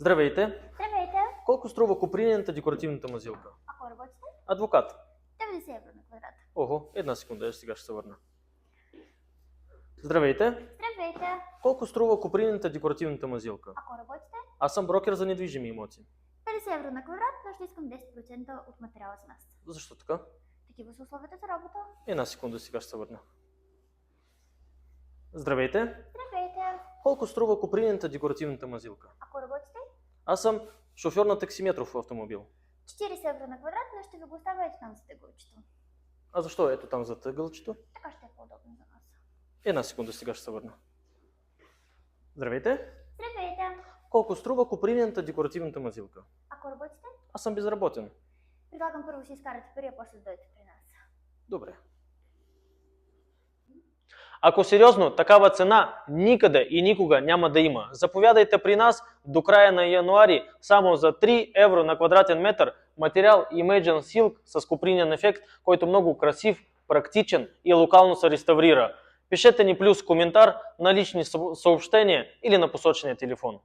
Здравейте! Здравейте! Колко струва купринената декоративната мазилка? Ако работите? Адвокат. 90 евро на квадрат. Ого, една секунда, сега ще се върна. Здравейте! Здравейте! Колко струва купринената декоративната мазилка? Ако работите? Аз съм брокер за недвижими имоти. 50 евро на квадрат, но ще искам 10% от материала с нас. Защо така? Такива са условията за работа. Една секунда, сега ще се върна. Здравейте! Здравейте! Колко струва купринената декоративната мазилка? Ако работите? Аз съм шофьор на таксиметров автомобил. 40 евро на квадрат, но ще ви го оставя ето там за теглчето. А защо ето там за тъгълчето? Така ще е по-удобно за нас. Една секунда, сега ще се върна. Здравейте! Здравейте! Колко струва купринената декоративната мазилка? Ако работите? Аз съм безработен. Предлагам първо си изкарате пари, а после да дойдете при нас. Добре. Ако сериозно, такава цена никъде и никога няма да има. Заповядайте при нас до края на януари само за 3 евро на квадратен метър материал Imagine Silk с купринен ефект, който много красив, практичен и локално се реставрира. Пишете ни плюс коментар на лични съобщения или на посочения телефон.